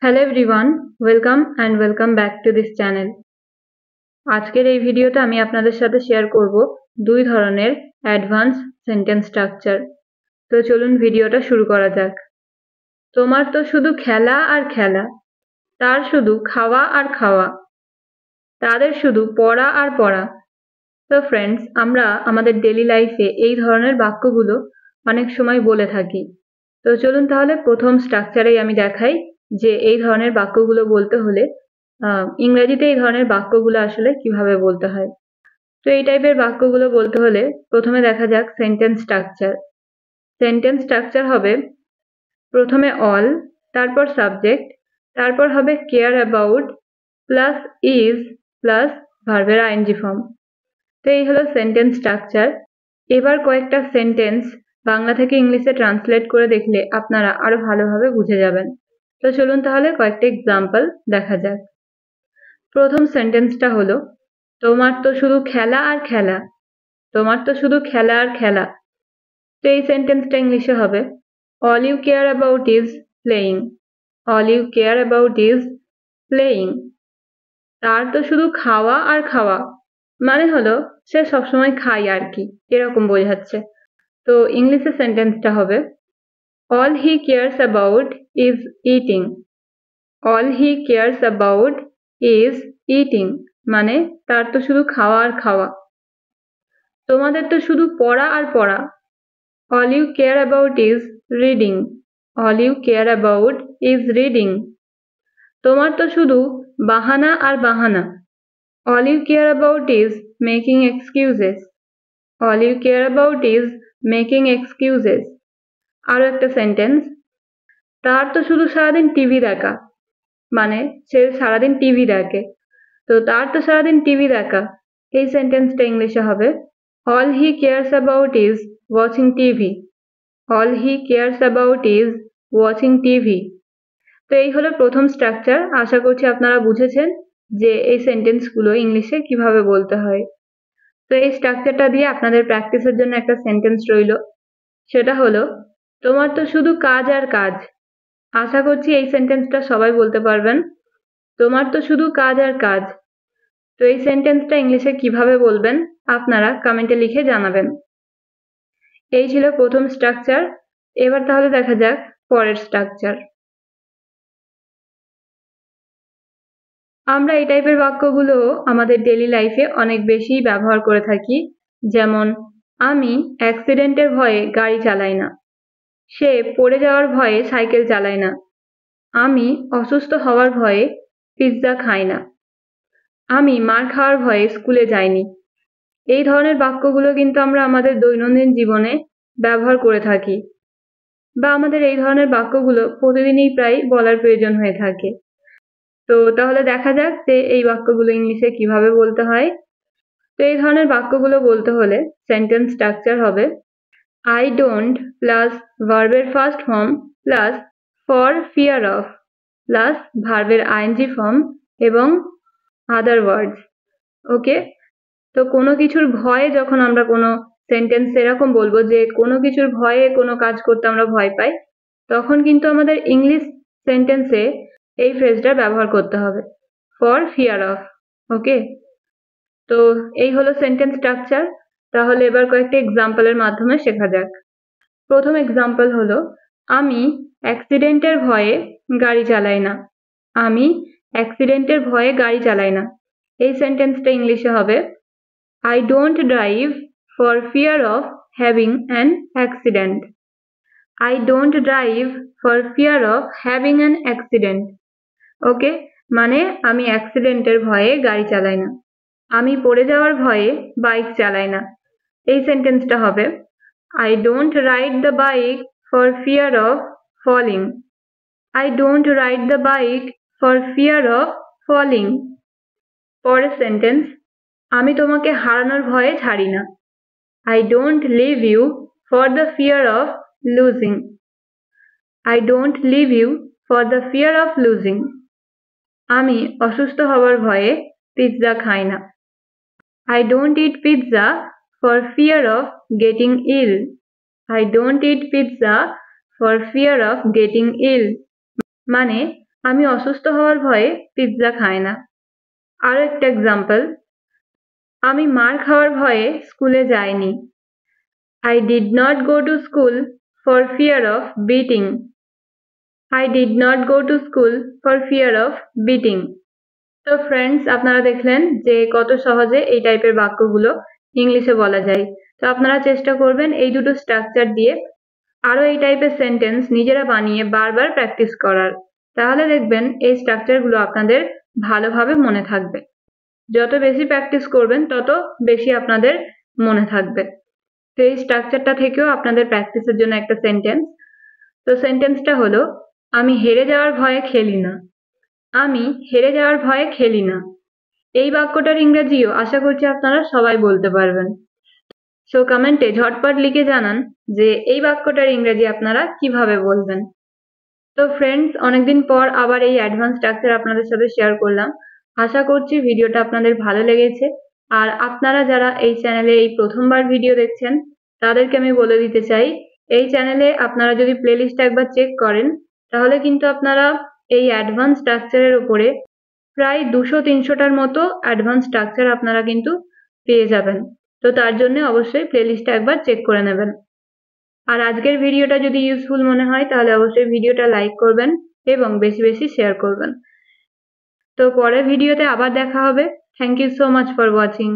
Hello everyone, welcome back to this channel. আজকের এই ভিডিওতে আমি আপনাদের সাথে শেয়ার করব দুই ধরনের অ্যাডভান্স সেন্টেন্স স্ট্রাকচার। তো চলুন ভিডিওটা শুরু করা যাক। তোমার তো শুধু খেলা আর খেলা, তার শুধু খাওয়া আর খাওয়া, তাদের শুধু পড়া আর পড়া। তো ফ্রেন্ডস, আমরা আমাদের ডেইলি লাইফে এই ধরনের বাক্যগুলো অনেক সময় বলে থাকি। তো চলুন তাহলে প্রথম স্ট্রাকচারেই আমি দেখাই যে এই ধরনের বাক্যগুলো বলতে হলে ইংরেজিতে এই ধরনের বাক্যগুলো আসলে কিভাবে বলতে হয়। তো এই টাইপের বাক্যগুলো বলতে হলে প্রথমে দেখা যাক সেন্টেন্স স্ট্রাকচার। সেন্টেন্স স্ট্রাকচার হবে প্রথমে অল, তারপর সাবজেক্ট, তারপর হবে care about plus is plus ভার্বের আইএনজি ফর্ম। তো এই হলো সেন্টেন্স স্ট্রাকচার। এবার কয়েকটা সেন্টেন্স বাংলা থেকে ইংলিশে ট্রান্সলেট করে দেখলে আপনারা আরো ভালোভাবে বুঝে যাবেন। তো চলুন তাহলে কয়েকটা এক্সাম্পল দেখা যাক। প্রথম সেন্টেন্সটা হলো তোমার তো শুধু খেলা আর খেলা, তোমার তো শুধু খেলা আর খেলা। তো এই সেন্টেন্সটা ইংলিশে হবে all you care about is playing, all you care about is playing. তার তো শুধু খাওয়া আর খাওয়া, মানে হলো সে সবসময় খায় আর কি, এরকম বোঝাচ্ছে। তো ইংলিশে সেন্টেন্সটা হবে all he cares about is eating, all he cares about is eating, মানে তার তো শুধু খাওয়া আর খাওয়া। তোমাদের তো শুধু পড়া আর পড়া, all you care about is reading, all you care about is reading। তোমার তো শুধু বাহানা আর বাহানা, all you care about is making excuses, all you care about is making excuses। আরো একটা সেন্টেন্স, তার তো শুধু সারাদিন টিভি দেখা, মানে সে সারাদিন টিভি দেখে। তো তার তো সারাদিন টিভি দেখা, এই সেন্টেন্সটা ইংলিশে হবে all he cares about is watching TV, all he cares about is watching TV। তো এই হলো প্রথম স্ট্রাকচার। আশা করছি আপনারা বুঝেছেন যে এই সেন্টেন্সগুলো ইংলিশে কিভাবে বলতে হয়। তো এই স্ট্রাকচারটা দিয়ে আপনাদের প্র্যাকটিসের জন্য একটা সেন্টেন্স রইল, সেটা হলো তোমার তো শুধু কাজ আর কাজ। আশা করছি এই সেন্টেন্সটা সবাই বলতে পারবেন, তোমার তো শুধু কাজ আর কাজ। তো এই সেন্টেন্সটা ইংলিশে কিভাবে বলবেন আপনারা কমেন্টে লিখে জানাবেন। এই ছিল প্রথম স্ট্রাকচার। এবার তাহলে দেখা যাক পরের স্ট্রাকচার। আমরা এই টাইপের বাক্যগুলো আমাদের ডেইলি লাইফে অনেক বেশি ব্যবহার করে থাকি, যেমন আমি অ্যাক্সিডেন্টের ভয়ে গাড়ি চালাই না, সে পড়ে যাওয়ার ভয়ে সাইকেল চালায় না, আমি অসুস্থ হওয়ার ভয়ে পিৎজা খাই না, আমি মার খাওয়ার ভয়ে স্কুলে যাইনি। এই ধরনের বাক্যগুলো কিন্তু আমরা আমাদের দৈনন্দিন জীবনে ব্যবহার করে থাকি, বা আমাদের এই ধরনের বাক্যগুলো প্রতিদিনই প্রায় বলার প্রয়োজন হয়ে থাকে। তো তাহলে দেখা যাক যে এই বাক্যগুলো ইংলিশে কিভাবে বলতে হয়। তো এই ধরনের বাক্যগুলো বলতে হলে সেন্টেন্স স্ট্রাকচার হবে আই ডোন্ট প্লাস ভার্বের first form plus for fear of plus ভার্বের আইএনজি ফর্ম এবং আদার ওয়ার্ডস। ওকে, তো কোনো কিছুর ভয়ে যখন আমরা কোনো সেন্টেন্স এরকম বলবো যে কোনো কিছুর ভয়ে কোনো কাজ করতে আমরা ভয় পাই, তখন কিন্তু আমাদের ইংলিশ সেন্টেন্সে এই ফ্রেজটা ব্যবহার করতে হবে, ফর ফিয়ার অফ। ওকে, তো এই হলো সেন্টেন্স স্ট্রাকচার। তাহলে এবার কয়েকটা এক্সাম্পলের মাধ্যমে শেখা যাক। প্রথম এক্সাম্পল হলো আমি অ্যাক্সিডেন্টের ভয়ে গাড়ি চালাই না, আমি অ্যাক্সিডেন্টের ভয়ে গাড়ি চালাই না। এই সেন্টেন্সটা ইংলিশে হবে I don't drive for fear of having an accident, I don't drive for fear of having an accident। ওকে, মানে আমি অ্যাক্সিডেন্টের ভয়ে গাড়ি চালাই না, আমি পড়ে যাওয়ার ভয়ে বাইক চালাই না। এই সেন্টেন্সটা হবে I don't ride the bike for fear of falling, I don't ride the bike for fear of falling। পরের সেন্টেন্স, আমি তোমাকে হারানোর ভয়ে ছাড়ি না, I don't leave you for the fear of losing, I don't leave you for the fear of losing। আমি অসুস্থ হওয়ার ভয়ে পিৎজা খাই না, I don't eat pizza for fear of getting ill, I don't eat pizza for fear of getting ill। মানে আমি অসুস্থ হওয়ার ভয়ে পিৎজা খাই না। আরো একটা এক্সাম্পল, আমি মার খাওয়ার ভয়ে স্কুলে যাইনি। I did not go to school for fear of beating. I did not go to school for fear of beating. তো ফ্রেন্ডস, আপনারা দেখলেন যে কত সহজে এই টাইপের বাক্যগুলো ইংলিশে বলা যায়। তো আপনারা চেষ্টা করবেন এই দুটো স্ট্রাকচার দিয়ে আরো এই টাইপের সেন্টেন্স নিজেরা বানিয়ে বারবার প্র্যাকটিস করার। তাহলে দেখবেন এই স্ট্রাকচারগুলো আপনাদের ভালোভাবে মনে থাকবে। যত বেশি প্র্যাকটিস করবেন তত বেশি আপনাদের মনে থাকবে। তো এই স্ট্রাকচারটা থেকেও আপনাদের প্র্যাকটিসের জন্য একটা সেন্টেন্স। তো সেন্টেন্সটা হলো, আমি হেরে যাওয়ার ভয়ে খেলি না। আমি হেরে যাওয়ার ভয়ে খেলি না। এই বাক্যটার ইংরেজিও আশা করছি আপনারা সবাই বলতে পারবেন। সো কমেন্টে ঝটপট লিখে জানান যে এই বাক্যটার ইংরেজি আপনারা কিভাবে বলবেন। তো ফ্রেন্ডস, অনেকদিন পর আবার এই অ্যাডভান্স স্ট্রাকচার আপনাদের সাথে শেয়ার করলাম। আশা করছি ভিডিওটা আপনাদের ভালো লেগেছে। আর আপনারা যারা এই চ্যানেলে এই প্রথমবার ভিডিও দেখছেন তাদেরকে আমি বলে দিতে চাই, এই চ্যানেলে আপনারা যদি প্লেলিস্টটা একবার চেক করেন তাহলে কিন্তু আপনারা এই অ্যাডভান্স স্ট্রাকচারের উপরে প্রায় 200-300টার মতো অ্যাডভান্স স্ট্রাকচার আপনারা কিন্তু পেয়ে যাবেন। তো তার জন্য অবশ্যই প্লেলিস্টটা একবার চেক করে নেবেন। আর আজকের ভিডিওটা যদি ইউজফুল মনে হয় তাহলে অবশ্যই ভিডিওটা লাইক করবেন এবং বেশি বেশি শেয়ার করবেন। তো পরের ভিডিওতে আবার দেখা হবে। Thank you so much for watching.